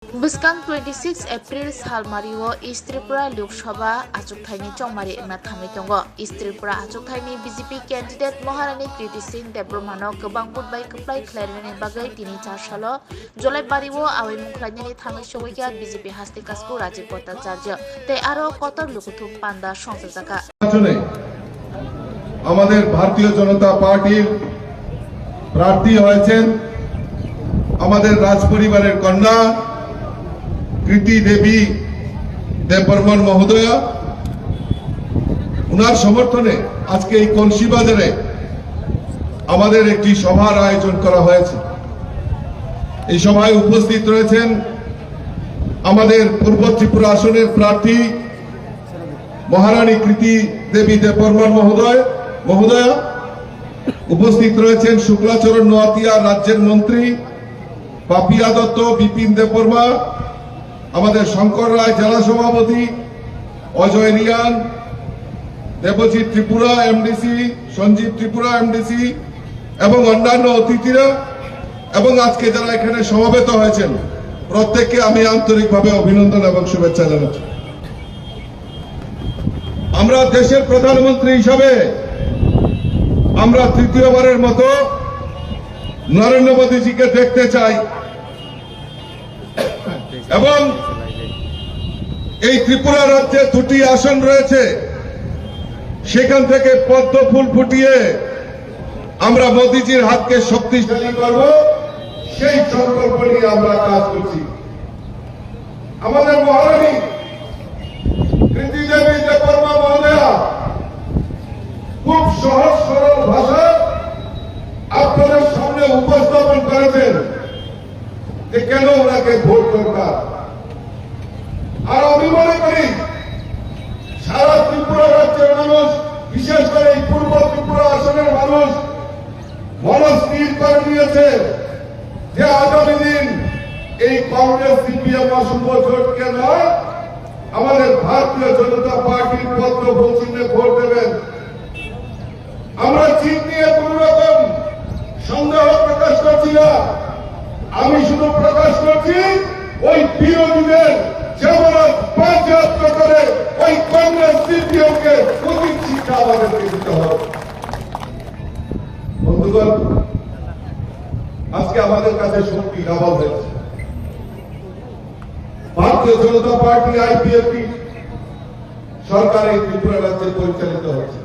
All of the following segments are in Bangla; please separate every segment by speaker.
Speaker 1: Buskang 26 April Salmario East Tripura Lok Sabha Achukthani Chongmari Engna Thangui Tongo East Tripura Achukthani BJP candidate Maharani Kriti Singh Debromano Gobang Budbai Kuplai Khlairani Bagai Tini 4 Salo Jolai Bariwo Awai Mukhlainani Thangui Sogoikya BJP Hasti Kasku Rajiv Bhattacharya Te Aro Kotor Lukutu Panda Songsajaka
Speaker 2: আমাদের ভারতীয় জনতা পার্টির প্রার্থী হয়েছেন আমাদের রাজপরিবারের কন্যা কৃতি দেবী দেববর্মন মহোদয়া। ওনার সমর্থনে আজকে এই কলসি বাজারে আমাদের একটি সভার আয়োজন করা হয়েছে। এই সভায় উপস্থিত রয়েছেন আমাদের পূর্ব ত্রিপুরা আসনের প্রার্থী মহারানী কৃতি দেবী দেববর্মন মহোদয়া, উপস্থিত রয়েছেন শুক্লাচরণ নোয়াতিয়া রাজ্যের মন্ত্রী, পাপিয়া দত্ত, বিপিন দেববর্মা, আমাদের শঙ্কর রায় জেলা সভাপতি, অজয় রিয়ান, দেবজিৎ ত্রিপুরা এমডিসি, সঞ্জীব ত্রিপুরা এমডিসি এবং অন্যান্য অতিথিরা এবং আজকে যারা এখানে সমবেত হয়েছেন প্রত্যেককে আমি আন্তরিকভাবে অভিনন্দন এবং শুভেচ্ছা জানাচ্ছি। আমরা দেশের প্রধানমন্ত্রী হিসাবে আমরা তৃতীয়বারের মতো নরেন্দ্র মোদীজিকে দেখতে চাই এবং এই ত্রিপুরা রাজ্যে 2টি আসন রয়েছে, সেখান থেকে পদ্ম ফুল ফুটিয়ে আমরা মোদীজির হাতকে শক্তিশালী করব, সেই সংকল্প নিয়ে আমরা কাজ করছি। আমাদের মহারানী কৃতি দেবী দেববর্মা মহোদয়া খুব সহজ সরল ভাষা আপনাদের সামনে উপস্থাপন করেছেন যে কেন ওনাকে ভোট দরকার। আর আমি মনে করি সারা ত্রিপুরা রাজ্যের মানুষ, বিশেষ করে এই পূর্ব ত্রিপুরা আসনের মানুষ মনস্থির করে নিয়েছে যে আগামী দিন এই কংগ্রেস সিপিএম অশুভ জোটকে নয়, আমাদের ভারতীয় জনতা পার্টির পত্র চিহ্নে ভোট দেবেন। আমরা চিহ্ন নিয়ে কোন রকম সন্দেহ প্রকাশ করছি না, আমি শুধু প্রকাশ করছি ওই বিরোধীদের যেমন বাজেয়াপ্ত করে ওই কংগ্রেস সিপিএমকে উচিত শিক্ষা আমাদেরকে দিতে হবে। বন্ধুগণ, আজকে আমাদের কাছে শক্তি ডাবল হয়েছে। ভারতীয় জনতা পার্টি আইপিএফটি সরকার এই ত্রিপুরা রাজ্যে পরিচালিত হচ্ছে,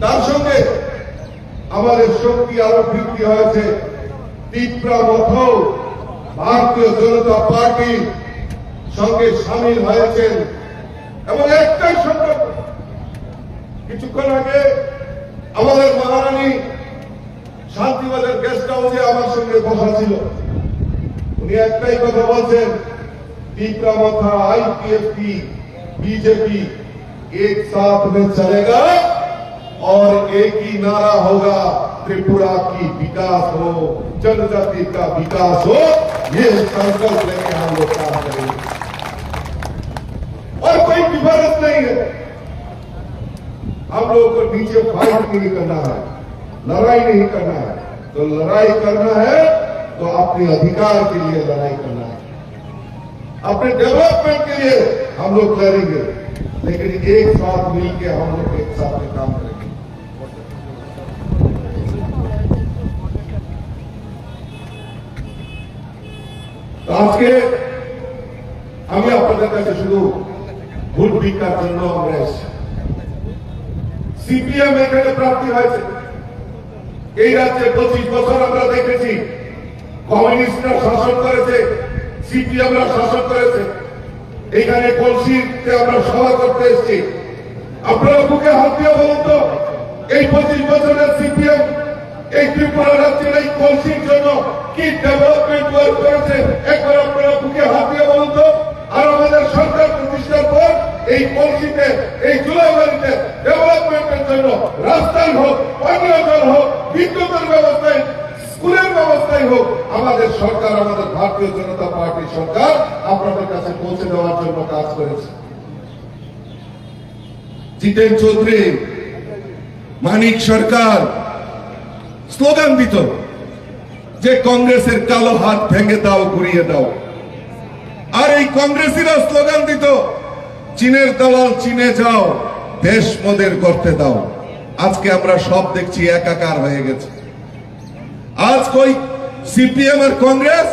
Speaker 2: তার সঙ্গে আমাদের শক্তি আরো বৃদ্ধি হয়েছে। ত্রিপুরা মতো ভারতীয় জনতা পার্টির সঙ্গে সামিল হয়েছেন এবং একটাই সংকল্প। কিছুক্ষণ আগে আমাদের মহারানী শান্তিবাজার গেস্ট হাউসে আমার সঙ্গে বসা ছিল, উনি একটাই কথা বলছেন, ত্রিপুরা মাথা आईपीएफटी बीजेपी एक साथ में चलेगा और एक ही नारा होगा, त्रिपुरा की विकास हो, जनजाति का विकास हो। ये संकल्प लेके हम लोग काम करेंगे और कोई डिफरेंस नहीं है। हम लोगों को नीचे फाइट नहीं करना है, लड़ाई नहीं करना है। तो लड़ाई करना है तो अपने अधिकार के लिए लड़ाई करना है, अपने डेवलपमेंट के लिए हम लोग लड़ेंगे, लेकिन एक साथ मिलकर हम लोग एक साथ में काम करेंगे। আজকে আমি আপনাদের কাছে শুধু ভোট ভিক্ষার জন্য আমরা এসেছি। সিপিএম এখানে প্রার্থী হয়েছে। এই রাজ্যে 25 বছর আমরা দেখেছি কমিউনিস্টরা শাসন করেছে, সিপিএমরা শাসন করেছে। এখানে কলসিতে আমরা সভা করতে এসেছি। আপনারা বুকে হাত দিয়ে বলুন তো, এই 25 বছরের সিপিএম এই ত্রিপুরা রাজ্যের এই কলসির জন্য কি ডেভেলপমেন্ট ওয়ার্ক করেছে একবার আপনারা বুকে হাত দিয়ে বলুন তো। আর আমাদের সরকার প্রতিষ্ঠার পর এই কলসিতে, এই জুলাইবাড়িতে ডেভেলপমেন্টের জন্য রাস্তায় হোক, পানীয় জল হোক, বিদ্যুতের ব্যবস্থায়, স্কুলের ব্যবস্থায় হোক, আমাদের সরকার, আমাদের ভারতীয় জনতা পার্টির সরকার আপনাদের কাছে পৌঁছে দেওয়ার জন্য কাজ করেছে। জিতেন চৌধুরী, মানিক সরকার স্লোগান দিত যে কংগ্রেসের কালো হাত ভেঙে দাও, ঘুরিয়ে দাও। এই কংগ্রেসীরা স্লোগান দিত, চীনের দালাল চীনে যাও, দেশ মোদের করতে দাও। আজকে আমরা সব দেখছি একাকার হয়ে গেছে। আজ কই সিপিএম আর কংগ্রেস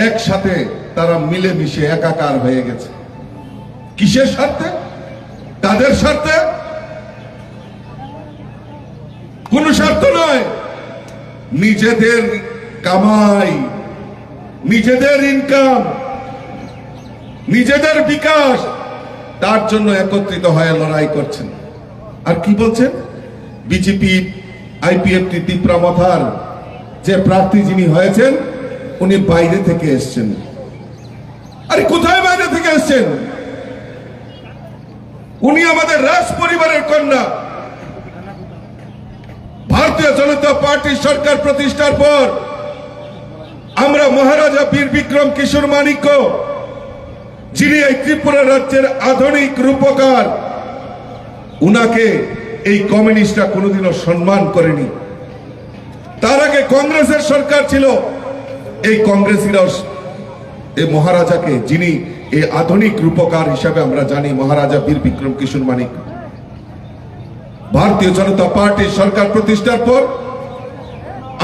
Speaker 2: একসাথে, তারা মিলেমিশে একাকার হয়ে গেছে। কিসের স্বার্থে? তাদের স্বার্থে? কোন স্বার্থ নয়, নিজেদের কামাই, নিজেদের ইনকাম, নিজেদের বিকাশ, তার জন্য একত্রিত হয়ে লড়াই করছেন। আর কি বলছেন? বিজেপি আইপিএফটি তিপ্রামথার যে প্রার্থী যিনি হয়েছেন, উনি বাইরে থেকে এসছেন। আরে কোথায় বাইরে থেকে এসছেন? উনি আমাদের রাজ পরিবারের কন্যা। ভারতীয় জনতা পার্টির সরকার প্রতিষ্ঠার পর আমরা মহারাজা বীর বিক্রম কিশোর মানিক্য, যিনি এই ত্রিপুরা রাজ্যের আধুনিক রূপকার, উনাকে এই কমিউনিস্টরা কোনোদিনও সম্মান করেনি। তার আগে কংগ্রেসের সরকার ছিল, এই কংগ্রেসীরাও এই মহারাজাকে, যিনি এই আধুনিক রূপকার হিসাবে আমরা জানি, মহারাজা বীর বিক্রম কিশোর মানিক্য, ভারতীয় জনতা পার্টির সরকার প্রতিষ্ঠার পর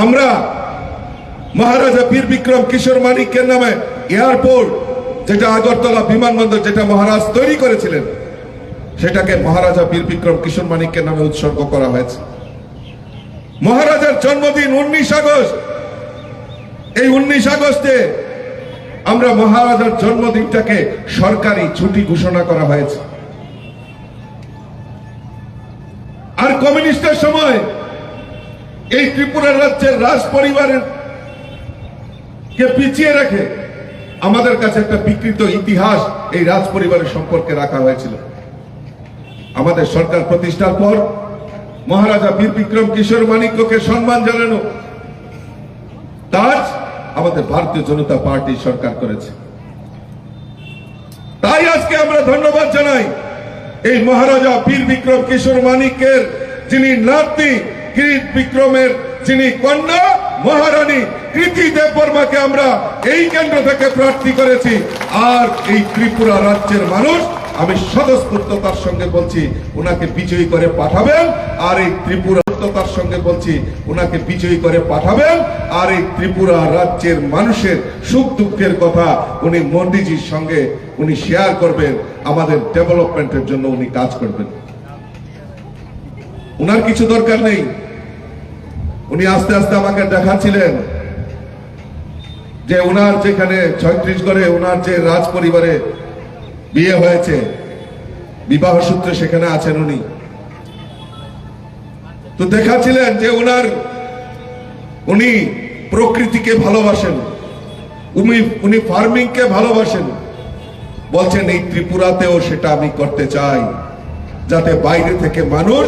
Speaker 2: আমরা মহারাজা বীর বিক্রম কিশোর মানিক্যের নামে এয়ারপোর্ট, যেটা আগরতলা বিমানবন্দর, যেটা মহারাজ তৈরি করেছিলেন, সেটাকে মহারাজা বীর বিক্রম কিশোর মানিক্যের নামে উৎসর্গ করা হয়েছে। মহারাজার জন্মদিন 19 আগস্ট। এই 19 আগস্টে আমরা মহারাজার জন্মদিনটাকে সরকারি ছুটি ঘোষণা করা হয়েছে। আর কমিউনিস্টের সময় এই ত্রিপুরা রাজ্যের রাজ পরিবারের কে পিছিয়ে রেখে আমাদের কাছে একটা বিকৃত ইতিহাস এই রাজ পরিবারের সম্পর্কে রাখা হয়েছিল। আমাদের সরকার প্রতিষ্ঠার পর মহারাজা বীর বিক্রম কিশোর মানিক্যকে সম্মান জানানো কাজ আমাদের ভারতীয় জনতা পার্টি সরকার করেছে। তাই আজকে আমরা ধন্যবাদ জানাই এই মহারাজা বীর বিক্রম কিশোর মানিক্যের, যিনি নাতনি কিরিট বিক্রমের যিনি কন্যা মহারানী কৃতি দেববর্মাকে আমরা এই কেন্দ্র থেকে প্রার্থী করেছি। আর এই ত্রিপুরা রাজ্যের মানুষ, আমি স্বতঃস্ফূর্ততার সঙ্গে বলছি, ওনাকে বিজয়ী করে পাঠাবেন। আর এই ত্রিপুরার সঙ্গে বলছি, ওনাকে বিজয়ী করে পাঠাবেন। আর এই ত্রিপুরা রাজ্যের মানুষের সুখ দুঃখের কথা উনি মোদিজির সঙ্গে উনি শেয়ার করবেন, আমাদের ডেভেলপমেন্টের জন্য উনি কাজ করবেন। উনার কিছু দরকার নেই। উনি আস্তে আস্তে আমাকে দেখাচ্ছিলেন যে উনার যেখানে ছত্রিশগড়ে উনার যে রাজ পরিবারে বিয়ে হয়েছে, বিবাহ সূত্রে সেখানে আছেন উনি, তো দেখাচ্ছিলেন যে উনি প্রকৃতিকে ভালোবাসেন, উনি ফার্মিংকে ভালোবাসেন। বলছেন এই ত্রিপুরাতেও সেটা আমি করতে চাই, যাতে বাইরে থেকে মানুষ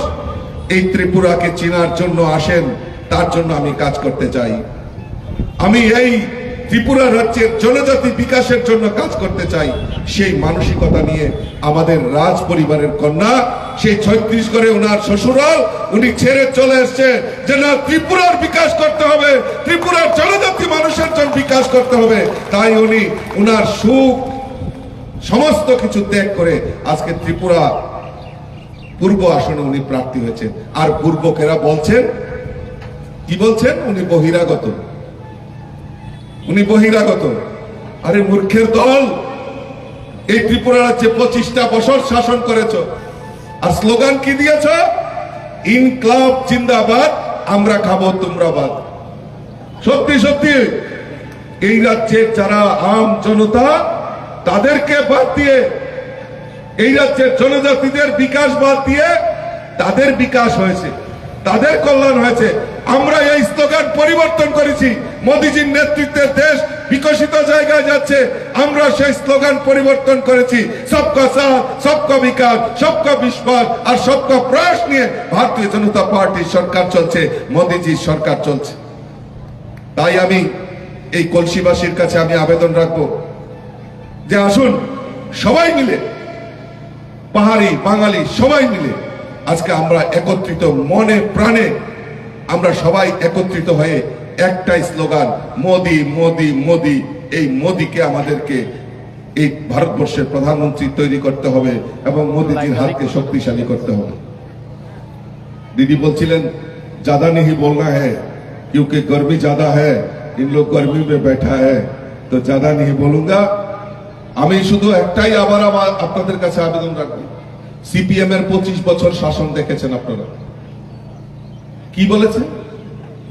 Speaker 2: এই ত্রিপুরাকে চেনার জন্য আসেন, তার জন্য আমি কাজ করতে চাই। আমি এই ত্রিপুরা রাজ্যের জনজাতি বিকাশের জন্য কাজ করতে চাই। সেই মানসিকতা নিয়ে আমাদের রাজ পরিবারের কন্যা, সেই ছত্রিশগড়ে ওনার শ্বশুরাল, উনি ছেড়ে চলে এসছে যে না, ত্রিপুরার বিকাশ করতে হবে, ত্রিপুরার জনজাতি মানুষের জন্য বিকাশ করতে হবে। তাই উনি ওনার সুখ সমস্ত কিছু ত্যাগ করে আজকে ত্রিপুরা পূর্ব আসনে উনি প্রার্থী হয়েছেন। আর পূর্বকেরা বলছেন, কি বলছেন? উনি বহিরাগত, উনি বহিরাগত। আরে মূর্খের দল, এই ত্রিপুরা রাজ্যে 25টা বছর শাসন করেছ, আর স্লোগান কি দিয়েছ? ইনকলাব জিন্দাবাদ, আমরা খাবো তোমরা বাদ। সত্যি সত্যি এই রাজ্যের যারা আম জনতা, তাদেরকে বাদ দিয়ে, এই রাজ্যের জনজাতিদের বিকাশ বাদ দিয়ে তাদের বিকাশ হয়েছে, তাদের কল্যাণ হয়েছে। আমরা এই স্লোগান পরিবর্তন করেছি। মোদিজির নেতৃত্বে দেশ বিকশিত জায়গায় যাচ্ছে, আমরা সেই স্লোগান পরিবর্তন করেছি। সবকা সাথ, সবকা বিকাশ, সবকা বিশ্বাস আর সবকা প্রয়াস নিয়ে ভারতীয় জনতা পার্টির সরকার চলছে, মোদিজির সরকার চলছে। তাই আমি এই কলসিবাসীর কাছে আমি আবেদন রাখবো যে আসুন সবাই মিলে, পাহাড়ি বাঙালি সবাই মিলে আজকে আমরা একত্রিত মনে প্রাণে আমরা সবাই একত্রিত হয়ে একটাই স্লোগান, মোদি মোদি মোদি। এই মোদিকে আমাদেরকে এই ভারতবর্ষের প্রধানমন্ত্রী তৈরি করতে হবে এবং মোদীজির হাতকে শক্তিশালী করতে হবে। दीदी बोलছিলেন ज्यादा नहीं बोलना है क्योंकि गर्मी ज्यादा है, इन लोग गर्मी में बैठा है तो ज्यादा नहीं बोलूंगा। আমি শুধু একটাই আবার আপনাদের কাছে আবেদন রাখবো, সিপিএম এর 25 বছর শাসন দেখেছেন আপনারা, কি বলেছে?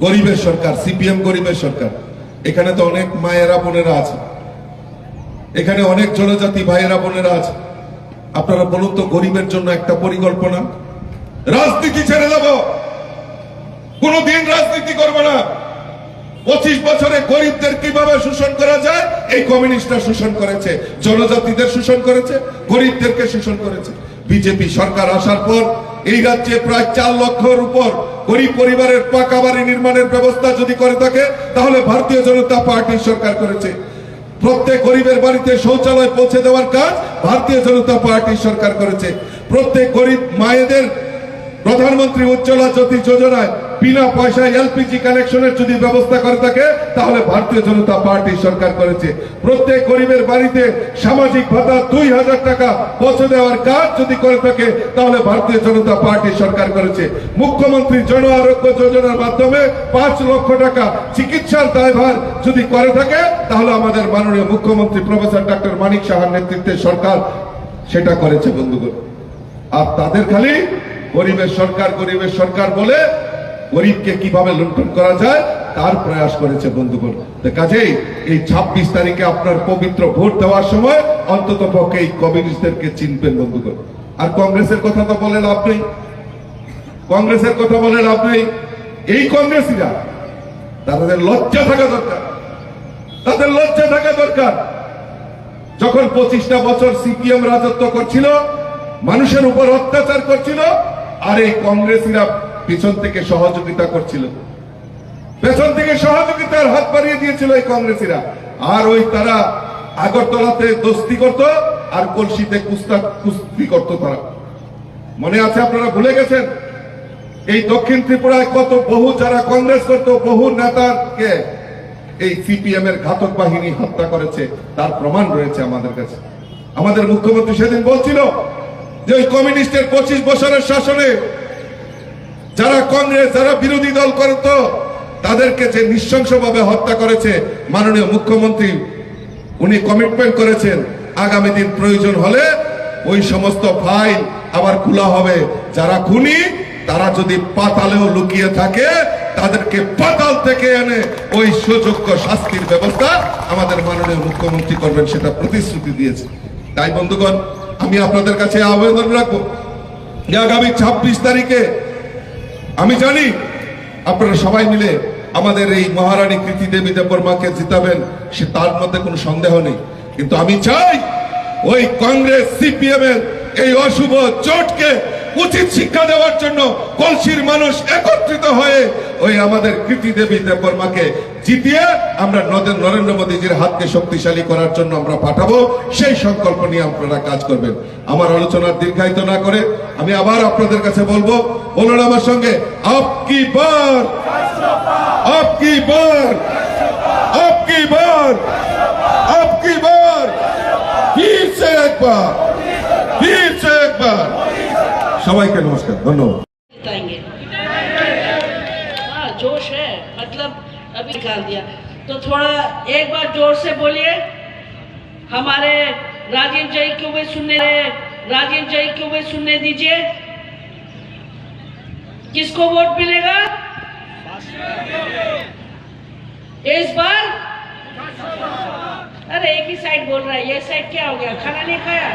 Speaker 2: গরিবের সরকার, সিপিএম গরিবের সরকার। এখানে তো অনেক মায়েরা বোনেরা আছে, এখানে অনেক জনজাতি ভাইয়েরা বোনেরা আছে। আপনারা বলুন তো, গরিবের জন্য একটা পরিকল্পনা? রাজনীতি ছেড়ে দেব, কোনদিন রাজনীতি করব না। 25 বছরে গরিবদের কিভাবে শোষণ করা যায় এই কমিউনিস্টরা শোষণ করেছে, জনজাতিদের শোষণ করেছে, গরিবদেরকে শোষণ করেছে। বিজেপি সরকার আসার পর এই রাজ্যে প্রায় 4 লক্ষের উপর গরিব পরিবারের পাকা বাড়ি নির্মাণের ব্যবস্থা যদি করে থাকে তাহলে ভারতীয় জনতা পার্টির সরকার করেছে। প্রত্যেক গরিবের বাড়িতে শৌচালয় পৌঁছে দেওয়ার কাজ ভারতীয় জনতা পার্টির সরকার করেছে। প্রত্যেক গরিব মায়েদের প্রধানমন্ত্রী উজ্জ্বলা জ্যোতি যোজনায় বিনা পয়সায় এলপিজি কানেকশনের যদি ব্যবস্থা করে থাকে তাহলে ভারতীয় জনতা পার্টি সরকার করেছে। প্রত্যেক গরিবের বাড়িতে সামাজিক ভাতা 2000 টাকা পৌঁছে দেওয়ার কাজ যদি করে থাকে তাহলে ভারতীয় জনতা পার্টি সরকার করেছে। মুখ্যমন্ত্রী জন আরোগ্য যোজনার মাধ্যমে 5 লক্ষ টাকা চিকিৎসার দায়ভার যদি করে থাকে তাহলে আমাদের মাননীয় মুখ্যমন্ত্রী প্রফেসর ডক্টর মানিক সাহার নেতৃত্বে সরকার সেটা করেছে বন্ধুগণ। আর তাদের খালি গরিবের সরকার বলে গরিবকে কিভাবে লুণ্ঠন করা যায় তার প্রয়াস করেছে বন্ধুগণ। কাজেই এই 26 তারিখে আপনার পবিত্র ভোট দেওয়ার সময় অন্তত পক্ষে এই কমিউনিস্টদেরকে চিনবেন বন্ধুগণ। আর কংগ্রেসের কথা তো বলে লাভ নেই, কংগ্রেসের কথা বলে লাভ নেই। এই কংগ্রেসীরা, তাদের লজ্জা থাকা দরকার, তাদের লজ্জা থাকা দরকার। যখন 25টা বছর সিপিএম রাজত্ব করছিল, মানুষের উপর অত্যাচার করছিল, আর এই কংগ্রেসীরা পিছন থেকে সহযোগিতা করছিল, পেছন থেকে সহযোগিতার হাত বাড়িয়ে দিয়েছিল এই কংগ্রেসীরা। আর ওই তারা আগরতলাতে দোস্তি করত আর কলসিতে কুস্তি করত। তারা মনে আছে? আপনারা ভুলে গেছেন? এই দক্ষিণ ত্রিপুরায় কত বহু যারা কংগ্রেস করত, বহু নেতাকে এই সিপিএম এর ঘাতক বাহিনী হত্যা করেছে, তার প্রমাণ রয়েছে আমাদের কাছে। আমাদের মুখ্যমন্ত্রী সেদিন বলছিল যে ওই কমিউনিস্টের 25 বছরের শাসনে যারা কংগ্রেস, যারা বিরোধী দল করত, তাদেরকে যে নৃশংসভাবে হত্যা করেছে মাননীয় মুখ্যমন্ত্রী উনি কমিটমেন্ট করেছেন আগামী দিন প্রয়োজন হলে ওই সমস্ত ফাইল আবার খোলা হবে। যারা খুনি তারা যদি পাতালেও লুকিয়ে থাকে তাদেরকে পাতাল থেকে এনে ওই সুযোগ্য শাস্তির ব্যবস্থা আমাদের মাননীয় মুখ্যমন্ত্রী করবেন, সেটা প্রতিশ্রুতি দিয়েছে। তাই বন্ধুগণ, আমি আপনাদের কাছে আবেদন রাখবো যে আগামী 26 তারিখে আমি জানি আপনারা সবাই মিলে আমাদের এই মহারানী কৃতি দেবী দেববর্মাকে জিতাবেন, সে তার মধ্যে কোনো সন্দেহ নেই। কিন্তু আমি চাই ওই কংগ্রেস সিপিএম এর এই অশুভ জোটকে উচিত শিক্ষা দেওয়ার জন্য কলসির মানুষ একত্রিত হয়ে ওই আমাদের কৃতি দেবী দেববর্মাকে জিতিয়ে আমরা নরেন্দ্র মোদীজির হাতকে শক্তিশালী করার জন্য আমরা পাঠাবো। সেই সংকল্প নিয়ে আপনারা কাজ করবেন। আমার আলোচনার দীর্ঘায়িত না করে আমি আবার আপনাদের কাছে বলবো, বলুন আমার সঙ্গে, আপকি বার, আপকি বার, আপকি বার, আপকি বার, ফির সে একবার, ফির সে একবার। সবাইকে নমস্কার, ধন্যবাদ।
Speaker 3: हाँ, जोश है, मतलब अभी निकाल दिया तो थोड़ा एक बार जोर से बोलिए। हमारे राजीव जय को भी सुनने दीजिए। किसको वोट मिलेगा इस बार? अरे एक ही साइड बोल रहा है, ये साइड क्या हो गया? खाना नहीं खाया?